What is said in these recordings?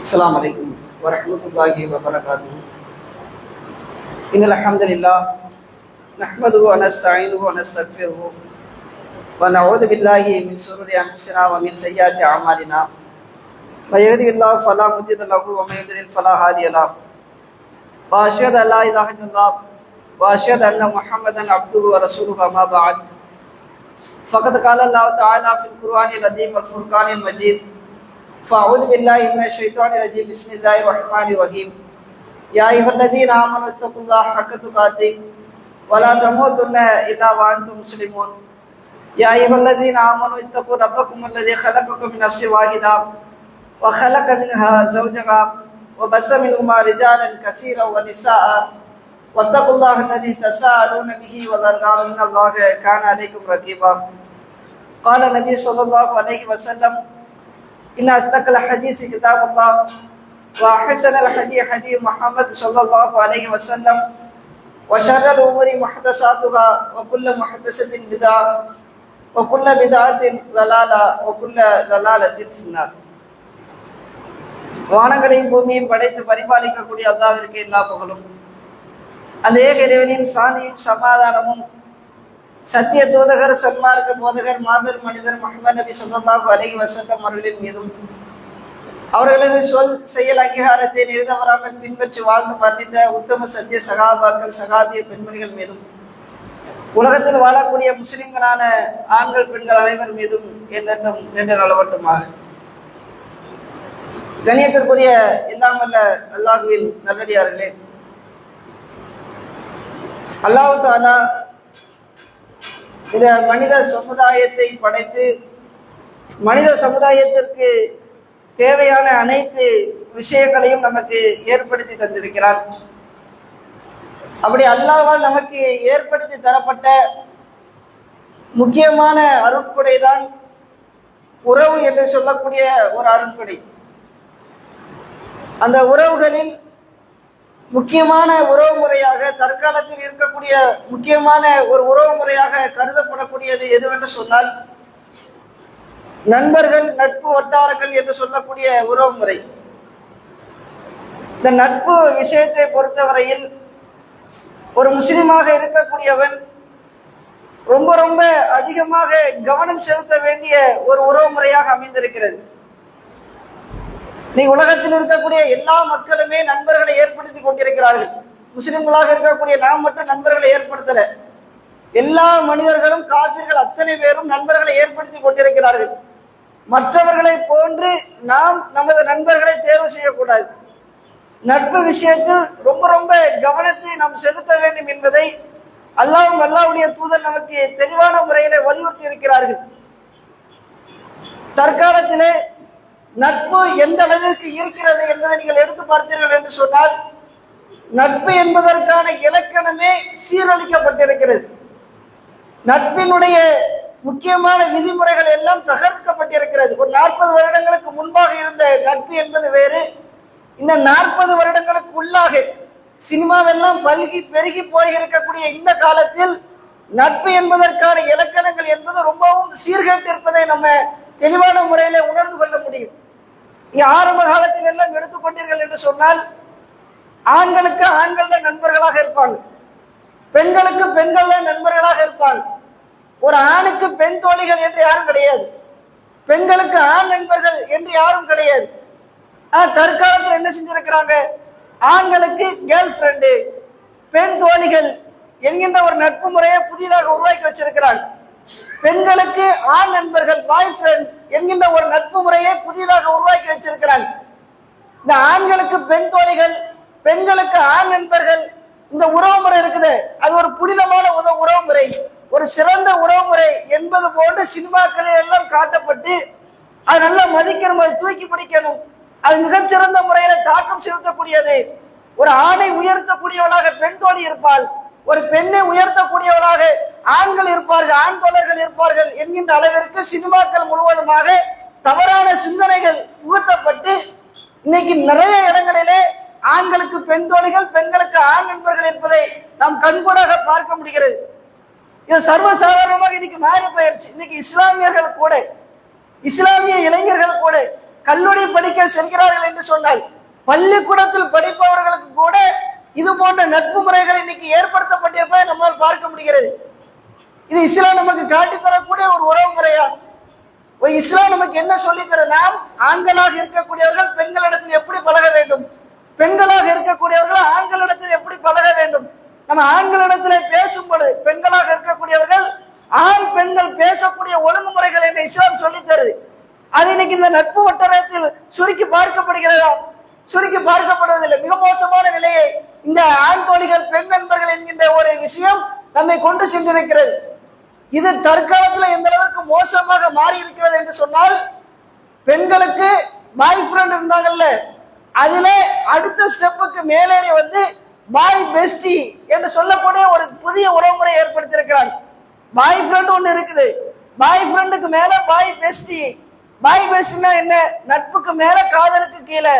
السلام عليكم ورحمة الله وبركاته. إن الحمد لله نحمده ونستعينه ونستغفره ونعوذ بالله من شرور أنفسنا ومن سيئات أعمالنا. من يهده الله فلا مضل له ومن يضلل فلا هادي له. وأشهد أن لا إله إلا الله وأشهد أن محمدا عبده ورسوله. أما بعد فقد قال الله تعالى في القرآن العظيم والفرقان المجيد: فأعوذ بالله من الشيطان الرجيم. بسم الله الرحمن الرحيم. يا أيها الذين آمنوا اتقوا الله حق تقاته ولا تموتن إلا وأنتم مسلمون. يا أيها الذين آمنوا اتقوا ربكم الذي خلقكم من نفس واحدة وخلق منها زوجها وبث منهما رجالا كثيرا ونساء واتقوا الله الذي تساءلون به والأرحام إن الله كان عليكم رقيبا. قال النبي صلى الله عليه وسلم: إن أصدق الحديث كتاب الله وأحسن الحديث حديث محمد صلى الله عليه وسلم وشر الأمور محدثاتها وكل محدثة بدعة وكل بدعة ضلالة وكل ضلالة في النار. வானங்களையும் பூமியையும் படைத்து பரிபாலிக்கக்கூடிய அல்லாஹ்விற்கு எல்லா புகழும். அந்த ஏக இறைவனின் சாந்தியும் சமாதானமும் சத்திய தூதகர் சன்மார்க்க போதகர் மாபெரும் மனிதர் முஹம்மது நபி ஸல்லல்லாஹு அலைஹி வஸல்லம் அவர்களின் மீதும் அவர்களது சொல் செயல் அங்கீகாரத்தை நிறுத்தவராமல் பின்பற்றி வாழ்ந்து மரணித்த உத்தம சத்திய சகாபாக்கள் சகாபிய பெண்மணிகள் மீதும் உலகத்தில் வாழக்கூடிய முஸ்லிம்களான ஆண்கள் பெண்கள் அனைவர் மீதும் என்றென்றும் நின்று நலவட்டுமாக. கண்ணியத்திற்குரிய எல்லாம் வல்ல அல்லாஹ்வின் நல்லடியார்களே, அல்லாஹ் தஆலா இந்த மனித சமுதாயத்தை படைத்து மனித சமுதாயத்திற்கு தேவையான அனைத்து விஷயங்களையும் நமக்கு ஏற்படுத்தி தந்திருக்கிறார். அப்படி அல்லாஹ்வால் நமக்கு ஏற்படுத்தி தரப்பட்ட முக்கியமான அருட்கொடை தான் உறவு என்று சொல்லக்கூடிய ஒரு அருட்கொடை. அந்த உறவுகளில் முக்கியமான உறவு முறையாக தற்காலத்தில் இருக்கக்கூடிய முக்கியமான ஒரு உறவு முறையாக கருதப்படக்கூடியது எதுவென்று சொன்னால் நண்பர்கள், நட்பு வட்டாரங்கள் என்று சொல்லக்கூடிய உறவு முறை. இந்த நட்பு விஷயத்தை பொறுத்தவரையில் ஒரு முஸ்லிமாக இருக்கக்கூடியவன் ரொம்ப ரொம்ப அதிகமாக கவனம் செலுத்த வேண்டிய ஒரு உறவு முறையாக அமைந்திருக்கிறது. நீ உலகத்தில் இருக்கக்கூடிய எல்லா மக்களுமே நண்பர்களை ஏற்படுத்தி கொண்டிருக்கிறார்கள். முஸ்லிம்களாக இருக்கக்கூடிய நாம் மட்டும் நண்பர்களை ஏற்படுத்தல. எல்லா மனிதர்களும் காஃபிர்கள் அத்தனை பேரும் நண்பர்களை ஏற்படுத்தி கொண்டிருக்கிறார்கள். மற்றவர்களை போன்று நாம் நமது நண்பர்களை தேர்வு செய்யக்கூடாது. நட்பு விஷயத்தில் ரொம்ப ரொம்ப கவனத்தை நாம் செலுத்த வேண்டும் என்பதை அல்லாஹ்வும் அல்லாஹ்வுடைய தூதர் நமக்கு தெளிவான முறையில வலியுறுத்தி இருக்கிறார்கள். தற்காலத்திலே நட்பு எந்த அளவிற்கு இருக்கிறது என்பதை நீங்கள் எடுத்து பார்த்தீர்கள் என்று சொன்னால் நட்பு என்பதற்கான இலக்கணமே சீரழிக்கப்பட்டிருக்கிறது. நட்பினுடைய முக்கியமான விதிமுறைகள் எல்லாம் தகர்க்கப்பட்டிருக்கிறது. ஒரு 40 வருடங்களுக்கு முன்பாக இருந்த நட்பு என்பது வேறு. இந்த 40 வருடங்களுக்கு உள்ளாக சினிமாவெல்லாம் பல்கி பெருகி போய் இருக்கக்கூடிய இந்த காலத்தில் நட்பு என்பதற்கான இலக்கணங்கள் என்பது ரொம்பவும் சீர்கேட்டு இருப்பதை நம்ம தெளிவான முறையில உணர்ந்து கொள்ள முடியும். இங்க ஆரம்ப காலத்தில் எல்லாம் எடுத்துக்கொண்டீர்கள் என்று சொன்னால் ஆண்களுக்கு ஆண்கள் தான் நண்பர்களாக இருப்பாங்க, பெண்களுக்கு பெண்கள் தான் நண்பர்களாக இருப்பாங்க. ஒரு ஆணுக்கு பெண் தோழிகள் என்று யாரும் கிடையாது, பெண்களுக்கு ஆண் நண்பர்கள் என்று யாரும் கிடையாது. தற்காலத்தில் என்ன செஞ்சிருக்கிறாங்க, ஆண்களுக்கு கேர்ள் ஃப்ரெண்டு, பெண் தோழிகள் என்கின்ற ஒரு நட்பு முறையை புதிதாக உருவாக்கி வச்சிருக்கிறாங்க. பெண்களுக்கு ஆண் நண்பர்கள், பாய் ஃப்ரெண்ட் என்கின்ற ஒரு நட்பு முறையை புதிதாக உருவாக்கி வச்சிருக்கிறாங்க. இந்த ஆண்களுக்கு பெண் தோழிகள், பெண்களுக்கு ஆண் நண்பர்கள், இந்த உறவு முறை இருக்குது, அது ஒரு புனிதமான உறவு முறை, ஒரு சிறந்த உறவு முறை என்பது போன்று சினிமாக்களில் எல்லாம் காட்டப்பட்டு அது நல்லா மதிக்கணும், அதை தூக்கி பிடிக்கணும், அது மிகச்சிறந்த முறையில தாக்கம் செலுத்தக்கூடியது. ஒரு ஆணை உயர்த்தக்கூடியவளாக பெண் தோழி இருப்பாள், ஒரு பெண்ணை உயர்த்தக்கூடியவளாக ஆண்கள் இருப்பார்கள், ஆண் தோழர்கள் இருப்பார்கள் என்கின்ற அளவிற்கு சினிமாக்கள் முழுவதுமாக தவறான சிந்தனைகள் புகுத்தப்பட்டு இன்னைக்கு நிறைய இடங்களிலே ஆண்களுக்கு பெண் தோழிகள், பெண்களுக்கு ஆண் நண்பர்கள் இருப்பதை நாம் கண்கூடாக பார்க்க முடிகிறது. இது சர்வசாதாரணமாக இன்னைக்கு மாறி போயிடுச்சு. இன்னைக்கு இஸ்லாமியர்கள் கூட, இஸ்லாமிய இளைஞர்கள் கூட கல்லூரி படிக்க செல்கிறார்கள் என்று சொன்னால், பள்ளிக்கூடத்தில் படிப்பவர்களுக்கு கூட இது போன்ற நட்பு முறைகள் இன்னைக்கு ஏற்படுத்தப்பட்டிருப்பதை நம்மால் பார்க்க முடிகிறது. இது இஸ்லாம் நமக்கு காட்டித்தரக்கூடிய ஒரு உறவு முறையா? இஸ்லாம் நமக்கு என்ன சொல்லி தர? நாம் ஆண்களாக இருக்கக்கூடியவர்கள் பெண்களிடத்தில் எப்படி பழக வேண்டும், பெண்களாக இருக்கக்கூடியவர்கள் ஆண்களிடத்தில் எப்படி பழக வேண்டும். நம்ம ஆண்களிடத்தில் பேசும்பொழுது பெண்களாக இருக்கக்கூடியவர்கள் ஆண் பெண்கள் பேசக்கூடிய ஒழுங்குமுறைகள் என்று இஸ்லாம் சொல்லி தருது. அது இன்னைக்கு இந்த நட்பு வட்டாரத்தில் சுருக்கி பார்க்கப்படுகிறதா? சுருக்கி பார்க்கப்படுவதில்லை. மிக மோசமான நிலையை இந்த ஆண் தோழிகள் பெண் நண்பர்கள் என்கின்ற ஒரு விஷயம் நம்மை கொண்டு சென்றிருக்கிறது. இது தற்காலத்தில் எந்த அளவுக்கு மோசமாக மாறி இருக்கிறது என்று சொன்னால், பெண்களுக்கு பாய் ஃப்ரெண்ட் இருந்தாங்கல்ல, அதுல அடுத்த ஸ்டெப்புக்கு மேலேறி வந்து பாய் பெஸ்டி என்று சொல்லக்கூடிய ஒரு புதிய உறவுமுறை ஏற்படுத்தியிருக்கிறார். பாய் ஃப்ரெண்ட் ஒன்று இருக்குது, பாய் ஃப்ரெண்டுக்கு மேல பாய் பெஸ்டி. பாய் பெஸ்டினா என்ன? நட்புக்கு மேல காதலுக்கு கீழே.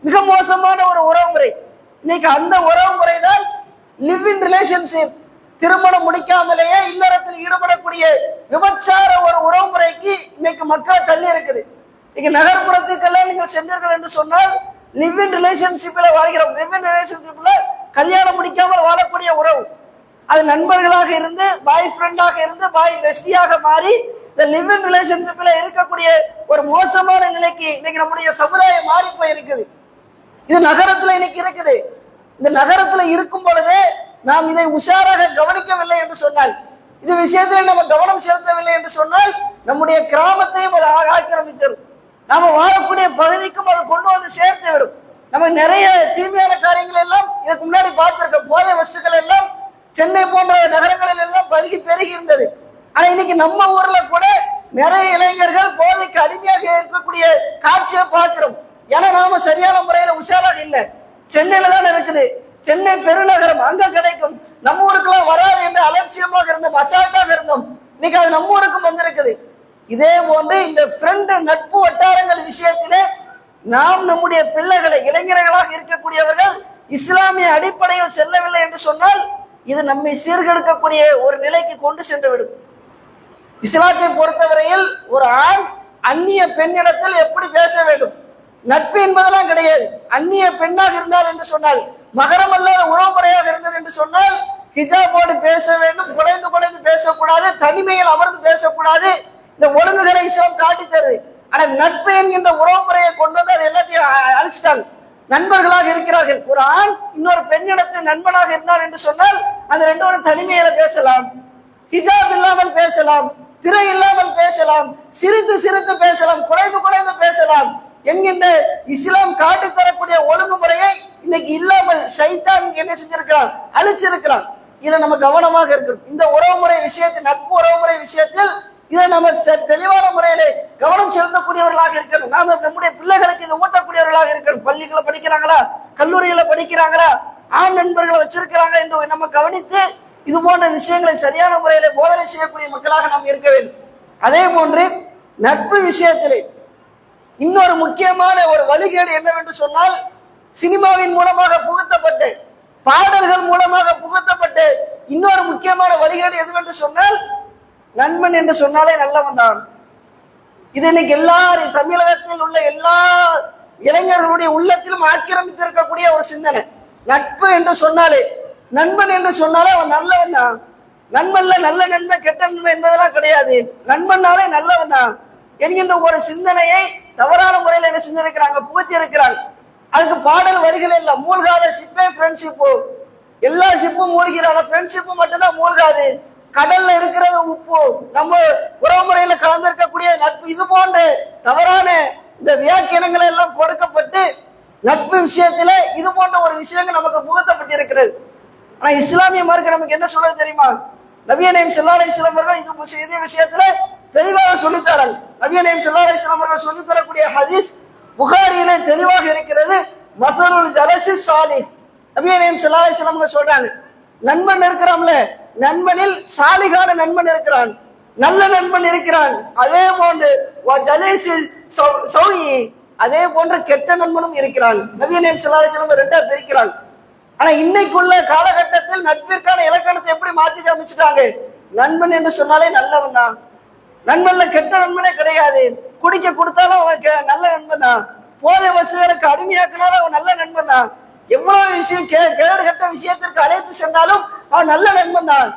மிக மோசமான ஒரு உறவுமுறை. இன்னைக்கு அந்த உறவுமுறை தான் லிவ் இன் ரிலேஷன்ஷிப். திருமணம் முடிக்காமலேயே இல்லறத்தில் ஈடுபடக்கூடிய விபச்சார ஒரு உறவுமுறைக்கு இன்னைக்கு மக்கள் தள்ளி இருக்குது. இன்னைக்கு நகர்ப்புறத்துக்கெல்லாம் நீங்கள் சென்றீர்கள் என்று சொன்னால், லிவ் இன் ரிலேஷன்ஷிப்ல வாழ்கிறோம். லிவ் இன் ரிலேஷன்ஷிப்ல கல்யாணம் முடிக்காமல் வாழக்கூடிய உறவு, அது நண்பர்களாக இருந்து பாய் ஃப்ரெண்டாக இருந்து பாய் பெஸ்டியாக மாறி இந்த லிவ் இன் ரிலேஷன்ஷிப்ல இருக்கக்கூடிய ஒரு மோசமான நிலைக்கு இன்னைக்கு நம்முடைய சமுதாயம் மாறி போயிருக்குது. இது நகரத்துல இன்னைக்கு இருக்குது. இந்த நகரத்துல இருக்கும் பொழுது நாம் இதை உஷாராக கவனிக்கவில்லை என்று சொன்னால், இது விஷயத்தில் நம்ம கவனம் செலுத்தவில்லை என்று சொன்னால், நம்முடைய கிராமத்தையும் அது ஆக்கிரமித்தது. நாம வாழக்கூடிய பகுதிக்கும் அதை கொண்டு வந்து சேர்த்து விடும். நம்ம நிறைய தீமையான காரியங்கள் எல்லாம் இதுக்கு முன்னாடி பார்த்திருக்கோம். போதை வஸ்துக்கள் எல்லாம் சென்னை போன்ற நகரங்களில் எல்லாம் பல்கி பெருகி இருந்தது. ஆனா இன்னைக்கு நம்ம ஊர்ல கூட நிறைய இளைஞர்கள் போதைக்கு அடிமையாக இருக்கக்கூடிய காட்சியை பார்க்கிறோம். ஏன்னா நாம சரியான முறையில உஷாராக இல்லை. சென்னையில தான் இருக்குது, சென்னை பெருநகரம், அங்க கிடைக்கும். நம்ம ஊருக்குலாம் வராது என்று அலட்சியமாக இருந்தோம், அசால்ட்டாக இருந்தோம். இன்னைக்கு அது நம்ம ஊருக்கும் வந்திருக்குது. இதே போன்று இந்த ஃப்ரெண்ட் நட்பு வட்டாரங்கள் விஷயத்திலே நாம் நம்முடைய பிள்ளைகளை, இளைஞர்களாக இருக்கக்கூடியவர்கள் இஸ்லாமிய அடிப்படையில் செல்லவில்லை என்று சொன்னால், இது நம்மை சீர்கெடுக்கக்கூடிய ஒரு நிலைக்கு கொண்டு சென்று விடும். இஸ்லாத்தை பொறுத்தவரையில் ஒரு ஆண் அந்நிய பெண்ணிடத்தில் எப்படி பேச வேண்டும், நட்பு என்பதெல்லாம் கிடையாது. அந்நிய பெண்ணாக இருந்தால் என்று சொன்னால், மகரம் அல்லாத உறவு முறையாக இருந்தது என்று சொன்னால், ஹிஜாபோடு பேச வேண்டும், குலைந்து குலைந்து பேசக்கூடாது, தனிமையில் அமர்ந்து பேசக்கூடாது. இந்த ஒழுங்குகளை இஸ்லாம் காட்டி தருது. ஆனா நட்பு என்கின்ற உறவு முறையை கொண்டு வந்து அது எல்லாத்தையும் அழிச்சிட்டாங்க. நண்பர்களாக இருக்கிறார்கள். ஒரு ஆண் இன்னொரு பெண்ணிடத்தில் நண்பனாக இருந்தார் என்று சொன்னால், அந்த ரெண்டு ஒரு தனிமையில பேசலாம், ஹிஜாப் இல்லாமல் பேசலாம், திரை இல்லாமல் பேசலாம், சிரித்து சிரித்து பேசலாம், குலைந்து குலைந்து பேசலாம் என்கின்ற இஸ்லாம் காட்டி தரக்கூடிய ஒழுங்குமுறையை இன்னைக்கு இல்லாமல் ஷைத்தான் என்ன செஞ்சிருக்கிறான், அழிச்சிருக்கிறான். இதுல நம்ம கவனமாக இருக்கணும். இந்த உறவுமுறை விஷயத்தில், நட்பு உறவுமுறை விஷயத்தில் இதை நம்ம தெளிவான முறையிலே கவனம் செலுத்தக்கூடியவர்களாக இருக்கணும். நாம நம்முடைய பிள்ளைகளுக்கு இதை ஊட்டக்கூடியவர்களாக இருக்கணும். பள்ளிகளை படிக்கிறாங்களா, கல்லூரிகளை படிக்கிறாங்களா, ஆண் நண்பர்களை வச்சிருக்கிறாங்க என்று நம்ம கவனித்து இது போன்ற விஷயங்களை சரியான முறையில போதனை செய்யக்கூடிய மக்களாக நாம் இருக்க வேண்டும். அதே போன்று நட்பு விஷயத்திலே இன்னொரு முக்கியமான ஒரு வழிகேடு என்னவென்று சொன்னால், சினிமாவின் மூலமாக புகுத்தப்பட்டு, பாடல்கள் மூலமாக புகுத்தப்பட்டு இன்னொரு முக்கியமான வழிகேடு எதுவென்று சொன்னால், நண்பன் என்று சொன்னாலே நல்லவன் தான். இது இன்னைக்கு எல்லாரும் தமிழகத்தில் உள்ள எல்லா இளைஞர்களுடைய உள்ளத்திலும் ஆக்கிரமித்திருக்கக்கூடிய ஒரு சிந்தனை. நட்பு என்று சொன்னாலே, நண்பன் என்று சொன்னாலே அவன் நல்லவன் தான். நண்பன்ல நல்ல நண்பன் கெட்ட நண்பன் என்பதெல்லாம் கிடையாது, நண்பன்னாலே நல்லவன் தான் என்கின்ற ஒரு சிந்தனையை தவறான முறையில் என்ன செஞ்சிருக்கிறாங்க, புகுத்தி இருக்கிறாங்க. அதுக்கு பாடல் வரிகள் எல்லாம், மூழ்காத ஷிப்பே ஃப்ரெண்ட்ஷிப்பு, எல்லா ஷிப்பும் மூழ்கிறான, ஃப்ரெண்ட்ஷிப்பு மட்டும்தான் மூழ்காது, கடல்ல இருக்கிறது உப்பு, நம்ம உறவு முறையில கலந்திருக்கக்கூடிய நட்பு, இது போன்ற தவறான இந்த வியாக்கியானங்கள் எல்லாம் கொடுக்கப்பட்டு நட்பு விஷயத்திலே இது போன்ற ஒரு விஷயங்கள் நமக்கு புகுத்தப்பட்டிருக்கிறது. ஆனா இஸ்லாமிய மார்க்கம் நமக்கு என்ன சொல்றது தெரியுமா? நபிய நாயகம் ஸல்லல்லாஹு அலைஹி வஸல்லம் அவர்கள் இதே விஷயத்துல தெளிவாக சொல்லித்தராங்க. நபிய நாயகம் ஸல்லல்லாஹு அலைஹி வஸல்லம் அவர்கள் சொல்லித்தரக்கூடிய ஹதீஸ் புகாரியிலே தெளிவாக இருக்கிறது. மஸலுல் ஜலஸி ஸாலிஹ், நபிய நாயகம் ஸல்லல்லாஹு அலைஹி வஸல்லம் சொல்றாங்க, நண்பன் இருக்கிறான்ல, நண்பனில் சாலிகான நண்பன் இருக்கிறான், நல்ல நண்பன் இருக்கிறான். அதே போன்று அதே போன்ற கெட்ட நண்பனும் இருக்கிறான். நபிய நாயகம் ஸல்லல்லாஹு அலைஹி வஸல்லம் ரெண்டா பிரிக்கிறான். ஆனா இன்னைக்குள்ள காலகட்டத்தில் நட்பிற்கான இலக்கணத்தை எப்படி மாத்தி காமிச்சுட்டாங்க? நண்பன் என்று சொன்னாலே நல்லவன் தான், நண்பன்ல கெட்ட நண்பனே கிடையாது. குடிக்க கொடுத்தாலும் அவன் நல்ல நண்பன் தான். போதை வசதிகளுக்கு அடிமையாக்கினாலும் அவன் நல்ல நண்பன் தான். எவ்வளவு விஷயம் கேடு கட்ட விஷயத்திற்கு அழைத்து சென்றாலும் அவன் நல்ல நண்பன் தான்.